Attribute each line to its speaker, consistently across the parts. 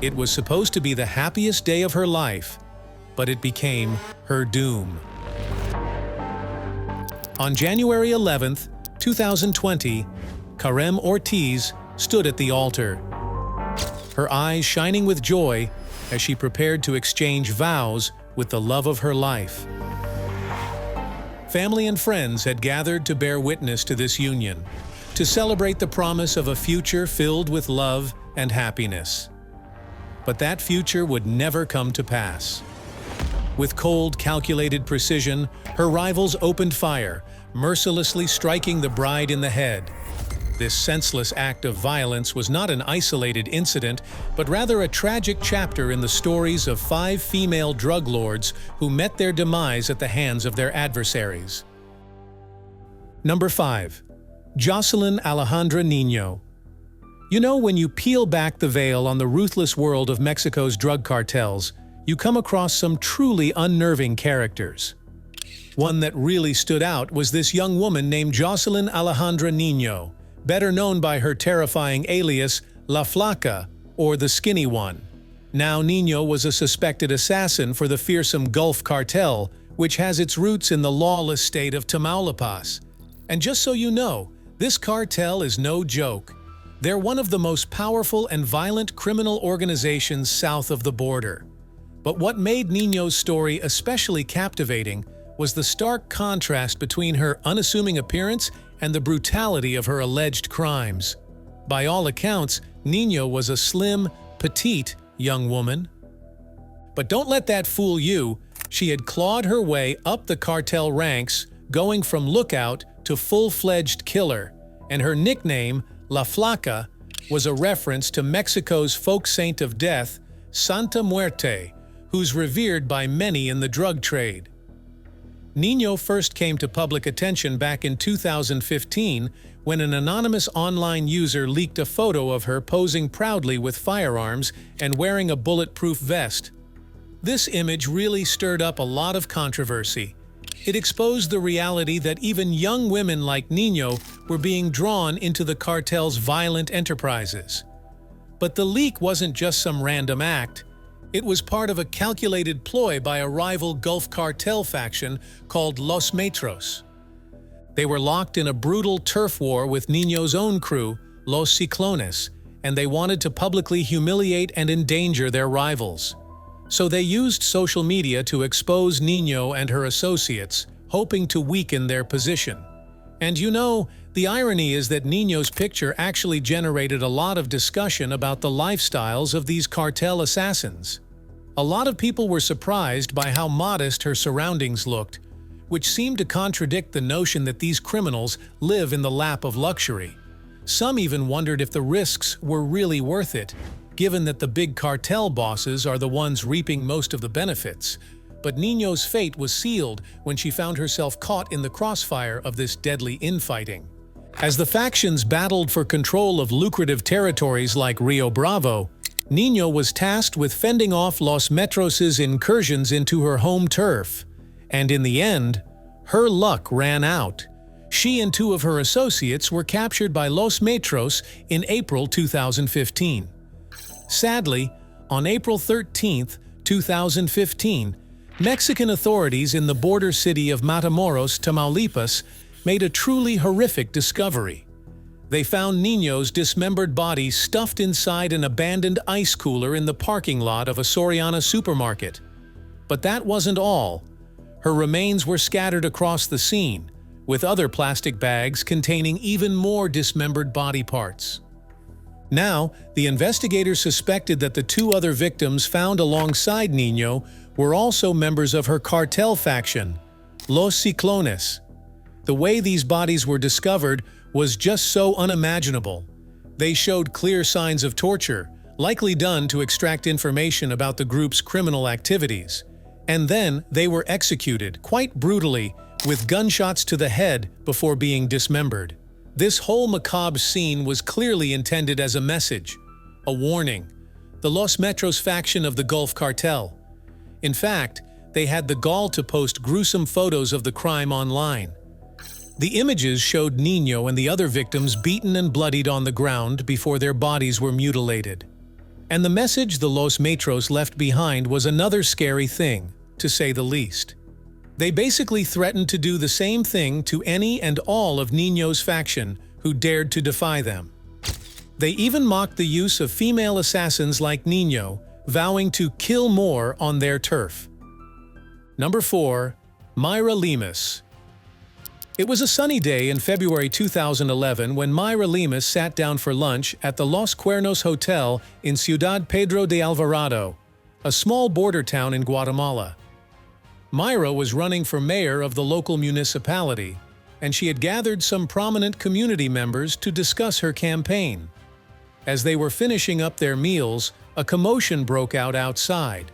Speaker 1: It was supposed to be the happiest day of her life, but it became her doom. On January 11th, 2020, Karem Ortiz stood at the altar, her eyes shining with joy as she prepared to exchange vows with the love of her life. Family and friends had gathered to bear witness to this union, to celebrate the promise of a future filled with love and happiness. But that future would never come to pass. With cold, calculated precision, her rivals opened fire, mercilessly striking the bride in the head. This senseless act of violence was not an isolated incident, but rather a tragic chapter in the stories of 5 female drug lords who met their demise at the hands of their adversaries. Number 5. Joselyn Alejandra Nino. You know, when you peel back the veil on the ruthless world of Mexico's drug cartels, you come across some truly unnerving characters. One that really stood out was this young woman named Joselyn Alejandra Nino, better known by her terrifying alias La Flaca, or the Skinny One. Now, Nino was a suspected assassin for the fearsome Gulf Cartel, which has its roots in the lawless state of Tamaulipas. And just so you know, this cartel is no joke. They're one of the most powerful and violent criminal organizations south of the border. But what made Nino's story especially captivating was the stark contrast between her unassuming appearance and the brutality of her alleged crimes. By all accounts, Nino was a slim, petite young woman. But don't let that fool you. She had clawed her way up the cartel ranks, going from lookout to full-fledged killer, and her nickname, La Flaca, was a reference to Mexico's folk saint of death, Santa Muerte, who's revered by many in the drug trade. Nino first came to public attention back in 2015 when an anonymous online user leaked a photo of her posing proudly with firearms and wearing a bulletproof vest. This image really stirred up a lot of controversy. It exposed the reality that even young women like Nino were being drawn into the cartel's violent enterprises. But the leak wasn't just some random act. It was part of a calculated ploy by a rival Gulf Cartel faction called Los Metros. They were locked in a brutal turf war with Nino's own crew, Los Ciclones, and they wanted to publicly humiliate and endanger their rivals. So they used social media to expose Nino and her associates, hoping to weaken their position. And you know, the irony is that Nino's picture actually generated a lot of discussion about the lifestyles of these cartel assassins. A lot of people were surprised by how modest her surroundings looked, which seemed to contradict the notion that these criminals live in the lap of luxury. Some even wondered if the risks were really worth it, given that the big cartel bosses are the ones reaping most of the benefits. But Nino's fate was sealed when she found herself caught in the crossfire of this deadly infighting. As the factions battled for control of lucrative territories like Rio Bravo, Nino was tasked with fending off Los Metros' incursions into her home turf. And in the end, her luck ran out. She and 2 of her associates were captured by Los Metros in April 2015. Sadly, on April 13, 2015, Mexican authorities in the border city of Matamoros, Tamaulipas, made a truly horrific discovery. They found Nino's dismembered body stuffed inside an abandoned ice cooler in the parking lot of a Soriana supermarket. But that wasn't all. Her remains were scattered across the scene, with other plastic bags containing even more dismembered body parts. Now, the investigators suspected that the 2 other victims found alongside Nino were also members of her cartel faction, Los Ciclones. The way these bodies were discovered was just so unimaginable. They showed clear signs of torture, likely done to extract information about the group's criminal activities. And then they were executed, quite brutally, with gunshots to the head before being dismembered. This whole macabre scene was clearly intended as a message, a warning. The Los Metros faction of the Gulf Cartel. In fact, they had the gall to post gruesome photos of the crime online. The images showed Nino and the other victims beaten and bloodied on the ground before their bodies were mutilated. And the message the Los Metros left behind was another scary thing, to say the least. They basically threatened to do the same thing to any and all of Nino's faction who dared to defy them. They even mocked the use of female assassins like Nino, vowing to kill more on their turf. Number 4. Myra Lemus. It was a sunny day in February 2011 when Myra Lemus sat down for lunch at the Los Cuernos Hotel in Ciudad Pedro de Alvarado, a small border town in Guatemala. Myra was running for mayor of the local municipality, and she had gathered some prominent community members to discuss her campaign. As they were finishing up their meals, a commotion broke out outside.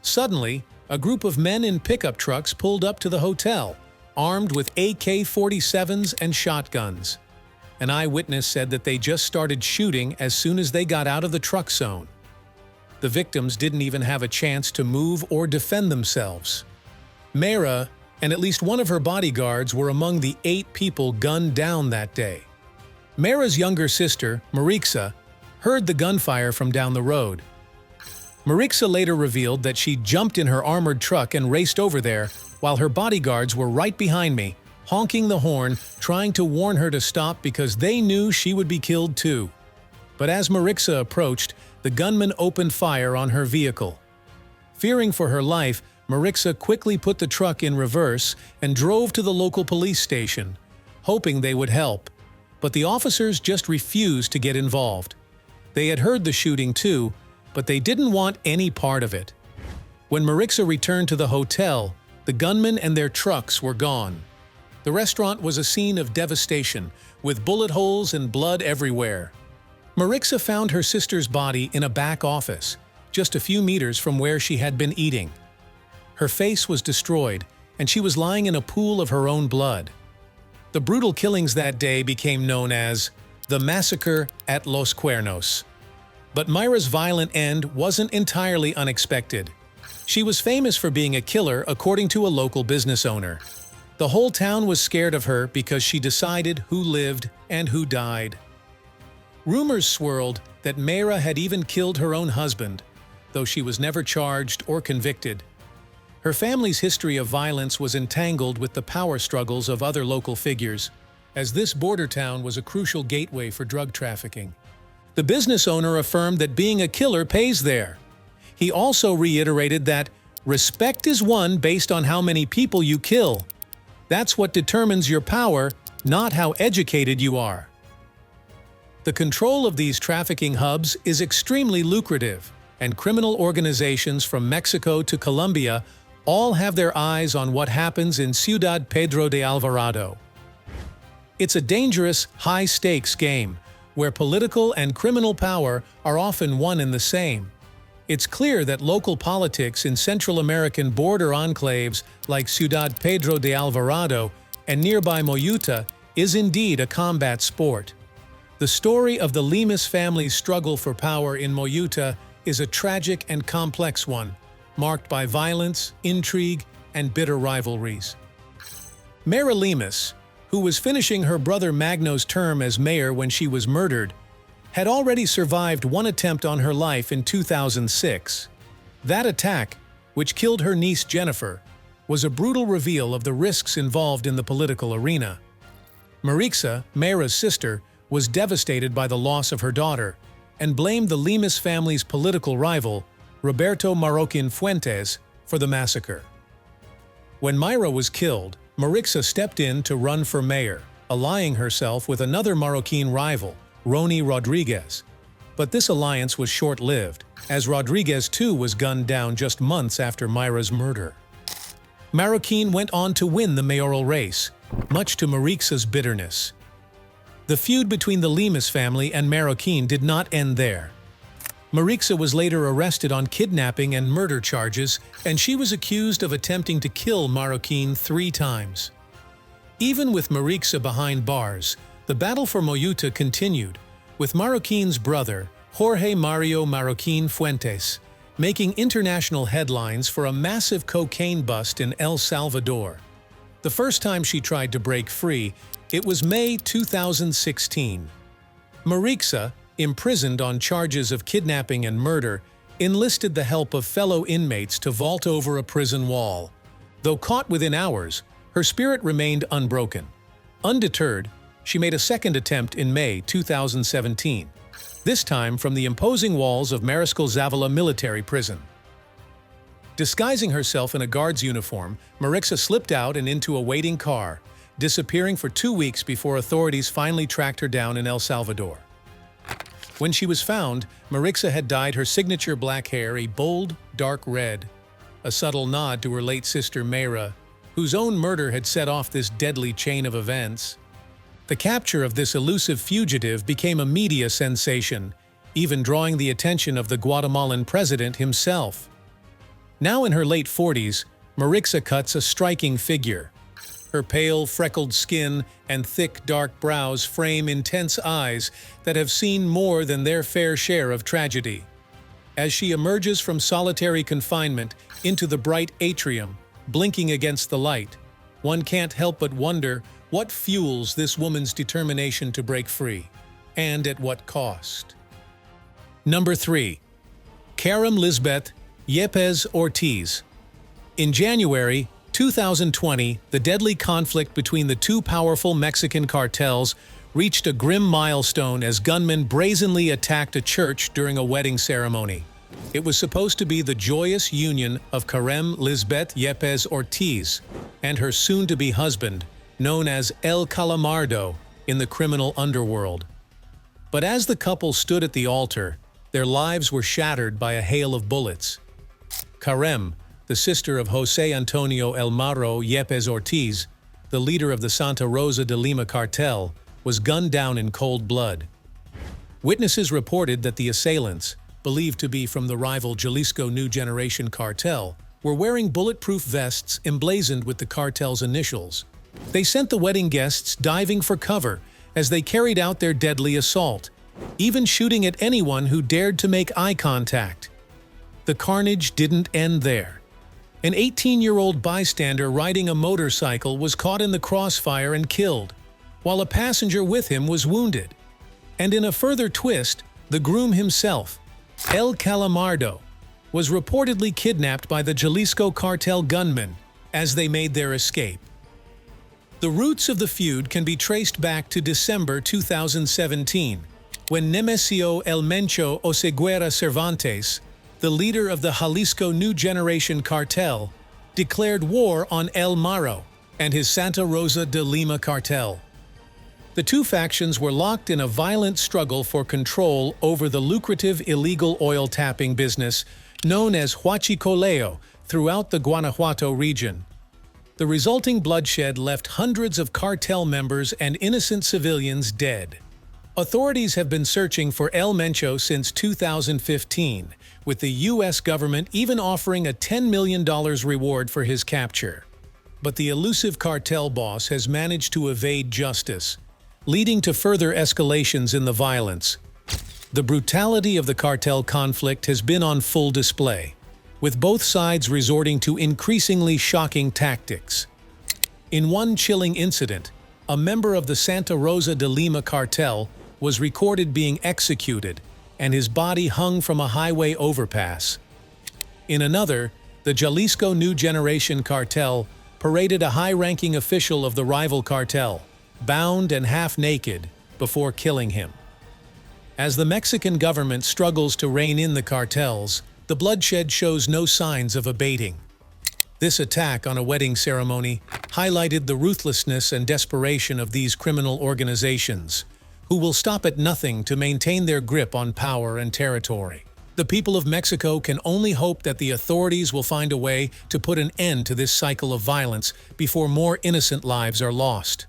Speaker 1: Suddenly, a group of men in pickup trucks pulled up to the hotel, armed with AK-47s and shotguns. An eyewitness said that they just started shooting as soon as they got out of the truck zone. The victims didn't even have a chance to move or defend themselves. Myra and at least one of her bodyguards were among the 8 people gunned down that day. Myra's younger sister, Marixa, heard the gunfire from down the road. Marixa later revealed that she jumped in her armored truck and raced over there, while her bodyguards were right behind me, honking the horn, trying to warn her to stop because they knew she would be killed too. But as Marixa approached, the gunman opened fire on her vehicle. Fearing for her life, Marixa quickly put the truck in reverse and drove to the local police station, hoping they would help. But the officers just refused to get involved. They had heard the shooting too, but they didn't want any part of it. When Marixa returned to the hotel, the gunmen and their trucks were gone. The restaurant was a scene of devastation, with bullet holes and blood everywhere. Marixa found her sister's body in a back office, just a few meters from where she had been eating. Her face was destroyed, and she was lying in a pool of her own blood. The brutal killings that day became known as the Massacre at Los Cuernos. But Myra's violent end wasn't entirely unexpected. She was famous for being a killer, according to a local business owner. The whole town was scared of her because she decided who lived and who died. Rumors swirled that Myra had even killed her own husband, though she was never charged or convicted. Her family's history of violence was entangled with the power struggles of other local figures, as this border town was a crucial gateway for drug trafficking. The business owner affirmed that being a killer pays there. He also reiterated that respect is won based on how many people you kill. That's what determines your power, not how educated you are. The control of these trafficking hubs is extremely lucrative, and criminal organizations from Mexico to Colombia all have their eyes on what happens in Ciudad Pedro de Alvarado. It's a dangerous, high-stakes game, where political and criminal power are often one and the same. It's clear that local politics in Central American border enclaves like Ciudad Pedro de Alvarado and nearby Moyuta is indeed a combat sport. The story of the Lemus family's struggle for power in Moyuta is a tragic and complex one, marked by violence, intrigue, and bitter rivalries. Myra Lemus, who was finishing her brother Magno's term as mayor when she was murdered, had already survived one attempt on her life in 2006. That attack, which killed her niece Jennifer, was a brutal reveal of the risks involved in the political arena. Marixa, Myra's sister, was devastated by the loss of her daughter and blamed the Lemus family's political rival, Roberto Marroquin Fuentes, for the massacre. When Myra was killed, Marixa stepped in to run for mayor, allying herself with another Marroquin rival, Roni Rodriguez. But this alliance was short-lived, as Rodriguez too was gunned down just months after Myra's murder. Marroquin went on to win the mayoral race, much to Marixa's bitterness. The feud between the Lemus family and Marroquin did not end there. Marixa was later arrested on kidnapping and murder charges, and she was accused of attempting to kill Marroquin 3 times. Even with Marixa behind bars, the battle for Moyuta continued, with Marroquin's brother, Jorge Mario Marroquin Fuentes, making international headlines for a massive cocaine bust in El Salvador. The first time she tried to break free, it was May 2016. Marixa, imprisoned on charges of kidnapping and murder, enlisted the help of fellow inmates to vault over a prison wall. Though caught within hours, her spirit remained unbroken. Undeterred, she made a second attempt in May 2017, this time from the imposing walls of Mariscal Zavala military prison. Disguising herself in a guard's uniform, Myrixa slipped out and into a waiting car, disappearing for 2 weeks before authorities finally tracked her down in El Salvador. When she was found, Myrixa had dyed her signature black hair a bold, dark red, a subtle nod to her late sister Myra, whose own murder had set off this deadly chain of events. The capture of this elusive fugitive became a media sensation, even drawing the attention of the Guatemalan president himself. Now in her late 40s, Myrixa cuts a striking figure. Her pale, freckled skin and thick, dark brows frame intense eyes that have seen more than their fair share of tragedy. As she emerges from solitary confinement into the bright atrium, blinking against the light, one can't help but wonder what fuels this woman's determination to break free, and at what cost. Number 3. Karem Lisabeth Ypez Ortiz. In January 2020, the deadly conflict between the two powerful Mexican cartels reached a grim milestone as gunmen brazenly attacked a church during a wedding ceremony. It was supposed to be the joyous union of Karem Lisabeth Ypez Ortiz and her soon-to-be husband, known as El Calamardo in the criminal underworld. But as the couple stood at the altar, their lives were shattered by a hail of bullets. Karem, the sister of José Antonio El Marro Ypez Ortiz, the leader of the Santa Rosa de Lima cartel, was gunned down in cold blood. Witnesses reported that the assailants, believed to be from the rival Jalisco New Generation cartel, were wearing bulletproof vests emblazoned with the cartel's initials. They sent the wedding guests diving for cover as they carried out their deadly assault, even shooting at anyone who dared to make eye contact. The carnage didn't end there. An 18-year-old bystander riding a motorcycle was caught in the crossfire and killed, while a passenger with him was wounded. And in a further twist, the groom himself, El Calamardo, was reportedly kidnapped by the Jalisco cartel gunmen as they made their escape. The roots of the feud can be traced back to December 2017, when Nemesio El Mencho Oseguera Cervantes, the leader of the Jalisco New Generation cartel, declared war on El Marro and his Santa Rosa de Lima cartel. The two factions were locked in a violent struggle for control over the lucrative illegal oil tapping business known as huachicoleo throughout the Guanajuato region. The resulting bloodshed left hundreds of cartel members and innocent civilians dead. Authorities have been searching for El Mencho since 2015, with the U.S. government even offering a $10 million reward for his capture. But the elusive cartel boss has managed to evade justice, leading to further escalations in the violence. The brutality of the cartel conflict has been on full display, with both sides resorting to increasingly shocking tactics. In one chilling incident, a member of the Santa Rosa de Lima cartel was recorded being executed, and his body hung from a highway overpass. In another, the Jalisco New Generation cartel paraded a high-ranking official of the rival cartel, bound and half-naked, before killing him. As the Mexican government struggles to rein in the cartels, the bloodshed shows no signs of abating. This attack on a wedding ceremony highlighted the ruthlessness and desperation of these criminal organizations, who will stop at nothing to maintain their grip on power and territory. The people of Mexico can only hope that the authorities will find a way to put an end to this cycle of violence before more innocent lives are lost.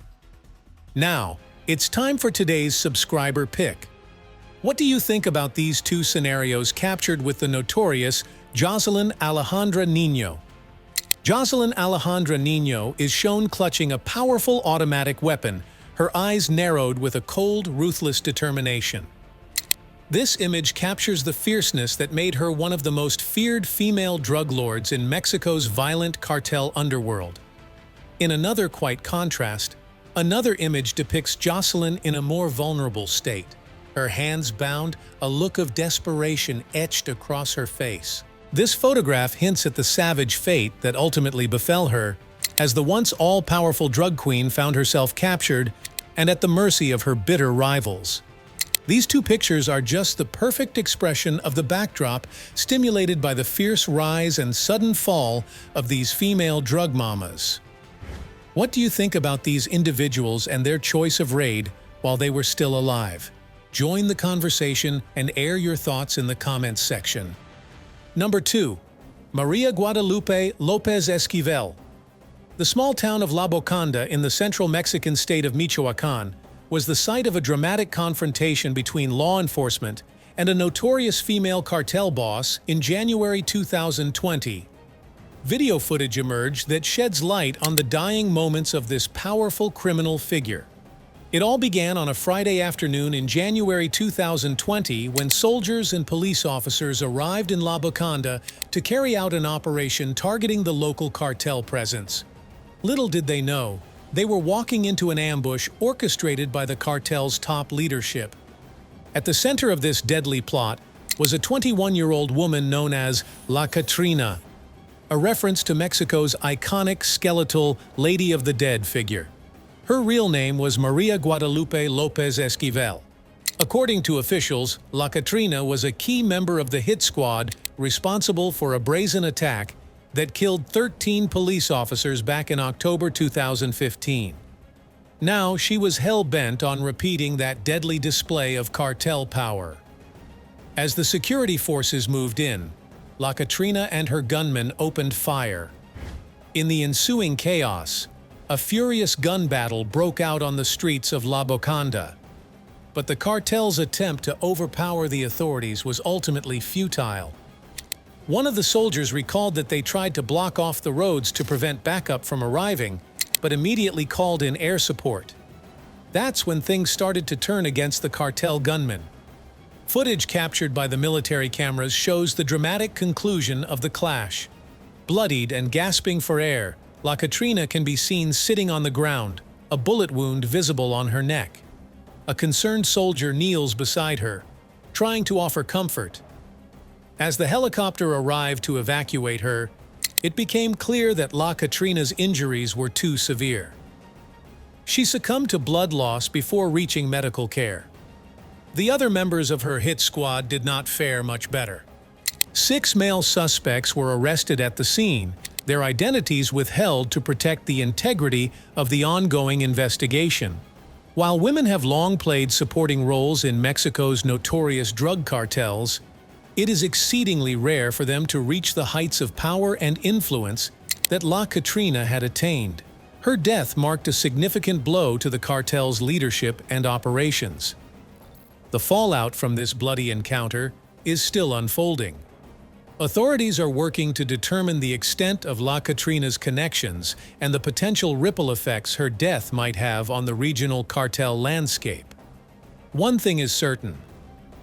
Speaker 1: Now, it's time for today's subscriber pick. What do you think about these two scenarios captured with the notorious Joselyn Alejandra Nino? Joselyn Alejandra Nino is shown clutching a powerful automatic weapon, her eyes narrowed with a cold, ruthless determination. This image captures the fierceness that made her one of the most feared female drug lords in Mexico's violent cartel underworld. In another quite contrast, another image depicts Joselyn in a more vulnerable state, her hands bound, a look of desperation etched across her face. This photograph hints at the savage fate that ultimately befell her, as the once all-powerful drug queen found herself captured and at the mercy of her bitter rivals. These two pictures are just the perfect expression of the backdrop stimulated by the fierce rise and sudden fall of these female drug mamas. What do you think about these individuals and their choice of raid while they were still alive? Join the conversation and air your thoughts in the comments section. Number 2. Maria Guadalupe López Esquivel. The small town of La Boconda in the central Mexican state of Michoacán was the site of a dramatic confrontation between law enforcement and a notorious female cartel boss in January 2020. Video footage emerged that sheds light on the dying moments of this powerful criminal figure. It all began on a Friday afternoon in January 2020 when soldiers and police officers arrived in La Boconda to carry out an operation targeting the local cartel presence. Little did they know, they were walking into an ambush orchestrated by the cartel's top leadership. At the center of this deadly plot was a 21-year-old woman known as La Katrina, a reference to Mexico's iconic skeletal Lady of the Dead figure. Her real name was Maria Guadalupe López Esquivel. According to officials, La Katrina was a key member of the hit squad responsible for a brazen attack that killed 13 police officers back in October 2015. Now, she was hell-bent on repeating that deadly display of cartel power. As the security forces moved in, La Katrina and her gunmen opened fire. In the ensuing chaos, a furious gun battle broke out on the streets of La Boconda. But the cartel's attempt to overpower the authorities was ultimately futile. One of the soldiers recalled that they tried to block off the roads to prevent backup from arriving, but immediately called in air support. That's when things started to turn against the cartel gunmen. Footage captured by the military cameras shows the dramatic conclusion of the clash. Bloodied and gasping for air, La Katrina can be seen sitting on the ground, a bullet wound visible on her neck. A concerned soldier kneels beside her, trying to offer comfort. As the helicopter arrived to evacuate her, it became clear that La Katrina's injuries were too severe. She succumbed to blood loss before reaching medical care. The other members of her hit squad did not fare much better. 6 male suspects were arrested at the scene, their identities withheld to protect the integrity of the ongoing investigation. While women have long played supporting roles in Mexico's notorious drug cartels, it is exceedingly rare for them to reach the heights of power and influence that La Katrina had attained. Her death marked a significant blow to the cartel's leadership and operations. The fallout from this bloody encounter is still unfolding. Authorities are working to determine the extent of La Katrina's connections and the potential ripple effects her death might have on the regional cartel landscape. One thing is certain: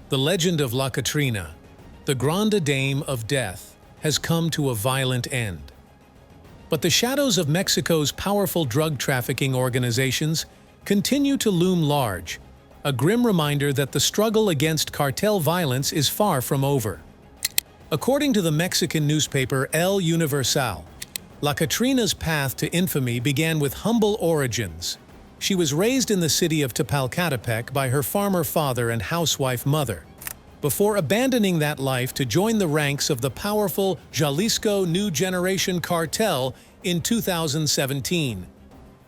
Speaker 1: the legend of La Katrina, the Grande Dame of Death, has come to a violent end. But the shadows of Mexico's powerful drug trafficking organizations continue to loom large, a grim reminder that the struggle against cartel violence is far from over. According to the Mexican newspaper El Universal, La Katrina's path to infamy began with humble origins. She was raised in the city of Tepalcatepec by her farmer father and housewife mother, before abandoning that life to join the ranks of the powerful Jalisco New Generation Cartel in 2017.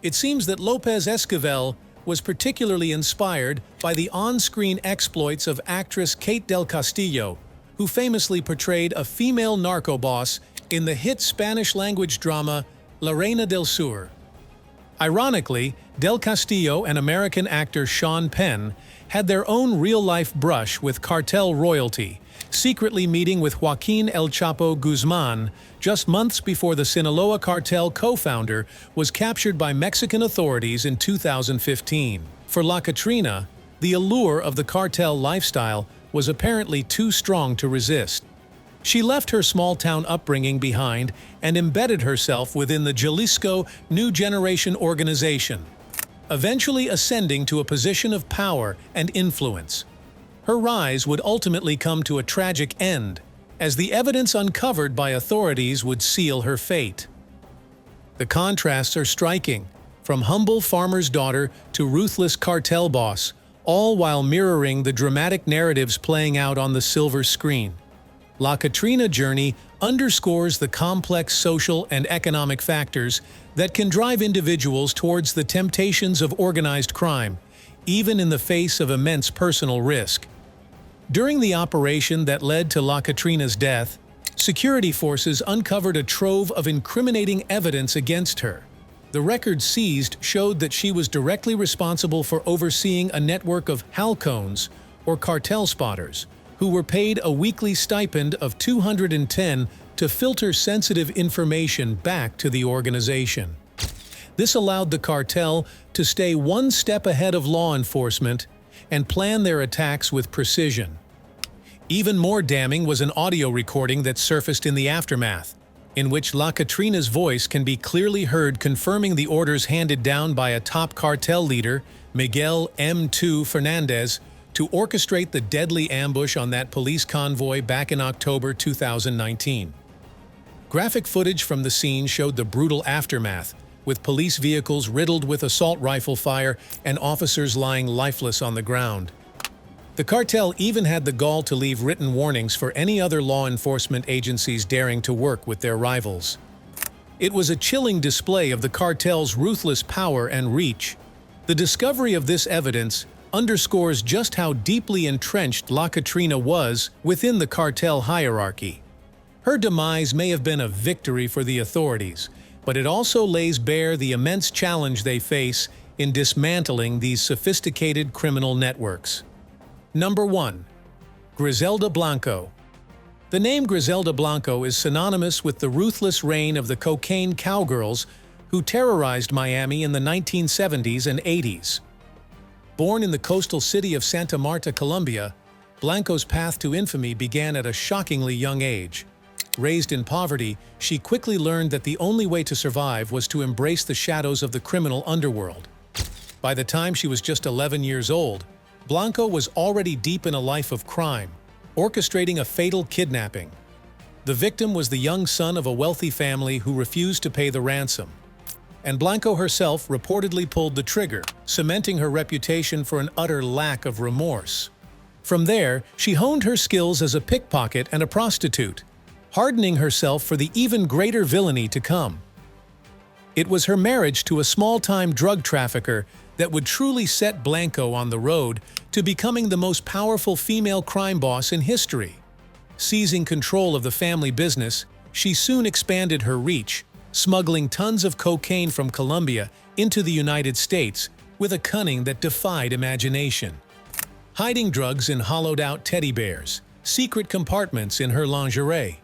Speaker 1: It seems that López Esquivel was particularly inspired by the on-screen exploits of actress Kate del Castillo, who famously portrayed a female narco boss in the hit Spanish-language drama La Reina del Sur. Ironically, Del Castillo and American actor Sean Penn had their own real-life brush with cartel royalty, secretly meeting with Joaquin El Chapo Guzman just months before the Sinaloa cartel co-founder was captured by Mexican authorities in 2015. For La Katrina, the allure of the cartel lifestyle was apparently too strong to resist. She left her small-town upbringing behind and embedded herself within the Jalisco New Generation organization, eventually ascending to a position of power and influence. her rise would ultimately come to a tragic end, as the evidence uncovered by authorities would seal her fate. The contrasts are striking, from humble farmer's daughter to ruthless cartel boss, all while mirroring the dramatic narratives playing out on the silver screen. La Katrina journey underscores the complex social and economic factors that can drive individuals towards the temptations of organized crime, even in the face of immense personal risk. During the operation that led to La Katrina's death, security forces uncovered a trove of incriminating evidence against her. The records seized showed that she was directly responsible for overseeing a network of halcones, or cartel spotters, who were paid a weekly stipend of $210 to filter sensitive information back to the organization. This allowed the cartel to stay one step ahead of law enforcement and plan their attacks with precision. Even more damning was an audio recording that surfaced in the aftermath, in which La Katrina's voice can be clearly heard confirming the orders handed down by a top cartel leader, Miguel M2 Fernandez, to orchestrate the deadly ambush on that police convoy back in October 2019. Graphic footage from the scene showed the brutal aftermath, with police vehicles riddled with assault rifle fire and officers lying lifeless on the ground. The cartel even had the gall to leave written warnings for any other law enforcement agencies daring to work with their rivals. It was a chilling display of the cartel's ruthless power and reach. The discovery of this evidence underscores just how deeply entrenched La Katrina was within the cartel hierarchy. Her demise may have been a victory for the authorities, but it also lays bare the immense challenge they face in dismantling these sophisticated criminal networks. Number 1. Griselda Blanco. The name Griselda Blanco is synonymous with the ruthless reign of the cocaine cowgirls who terrorized Miami in the 1970s and 80s. Born in the coastal city of Santa Marta, Colombia, Blanco's path to infamy began at a shockingly young age. Raised in poverty, she quickly learned that the only way to survive was to embrace the shadows of the criminal underworld. By the time she was just 11 years old, Blanco was already deep in a life of crime, orchestrating a fatal kidnapping. The victim was the young son of a wealthy family who refused to pay the ransom, and Blanco herself reportedly pulled the trigger, cementing her reputation for an utter lack of remorse. From there, she honed her skills as a pickpocket and a prostitute, hardening herself for the even greater villainy to come. It was her marriage to a small-time drug trafficker that would truly set Blanco on the road to becoming the most powerful female crime boss in history. Seizing control of the family business, she soon expanded her reach, smuggling tons of cocaine from Colombia into the United States with a cunning that defied imagination. Hiding drugs in hollowed-out teddy bears, secret compartments in her lingerie.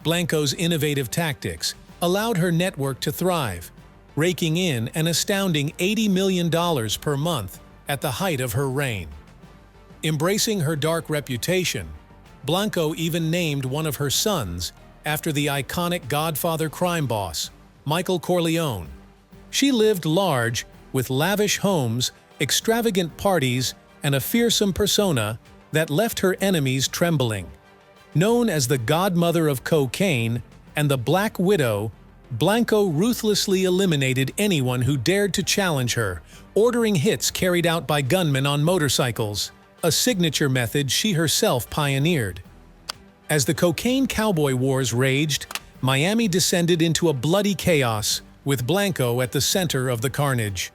Speaker 1: Blanco's innovative tactics allowed her network to thrive, raking in an astounding $80 million per month at the height of her reign. Embracing her dark reputation, Blanco even named one of her sons after the iconic Godfather crime boss, Michael Corleone. She lived large, with lavish homes, extravagant parties, and a fearsome persona that left her enemies trembling. Known as the godmother of cocaine and the Black Widow, Blanco ruthlessly eliminated anyone who dared to challenge her, ordering hits carried out by gunmen on motorcycles, a signature method she herself pioneered. As the cocaine cowboy wars raged, Miami descended into a bloody chaos, with Blanco at the center of the carnage.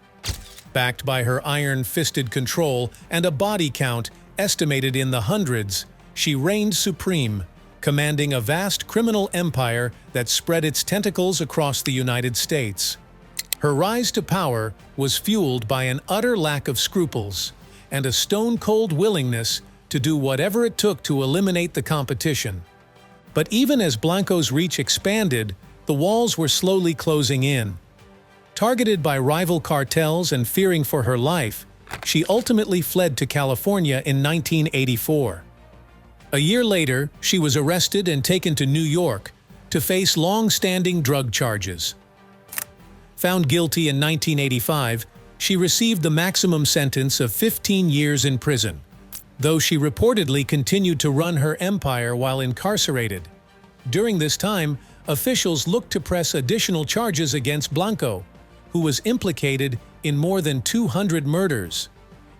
Speaker 1: Backed by her iron-fisted control and a body count estimated in the hundreds, she reigned supreme, commanding a vast criminal empire that spread its tentacles across the United States. Her rise to power was fueled by an utter lack of scruples and a stone-cold willingness to do whatever it took to eliminate the competition. But even as Blanco's reach expanded, the walls were slowly closing in. Targeted by rival cartels and fearing for her life, she ultimately fled to California in 1984. A year later, she was arrested and taken to New York to face long-standing drug charges. Found guilty in 1985, she received the maximum sentence of 15 years in prison. though she reportedly continued to run her empire while incarcerated. During this time, officials looked to press additional charges against Blanco, who was implicated in more than 200 murders.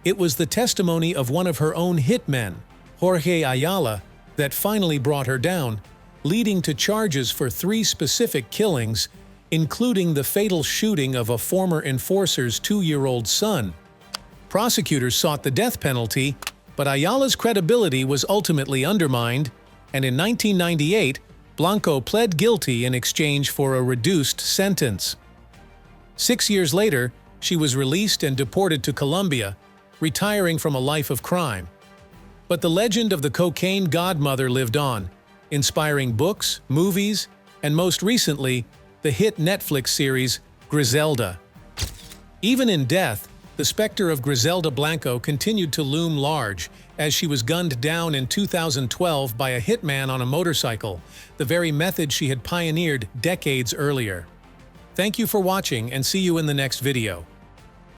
Speaker 1: It was the testimony of one of her own hitmen, Jorge Ayala, that finally brought her down, leading to charges for 3 specific killings, including the fatal shooting of a former enforcer's 2-year-old son. Prosecutors sought the death penalty, but Ayala's credibility was ultimately undermined, and in 1998, Blanco pled guilty in exchange for a reduced sentence. 6 years later, she was released and deported to Colombia, retiring from a life of crime. But the legend of the cocaine godmother lived on, inspiring books, movies, and most recently, the hit Netflix series Griselda. Even in death, the specter of Griselda Blanco continued to loom large as she was gunned down in 2012 by a hitman on a motorcycle, the very method she had pioneered decades earlier. Thank you for watching and see you in the next video.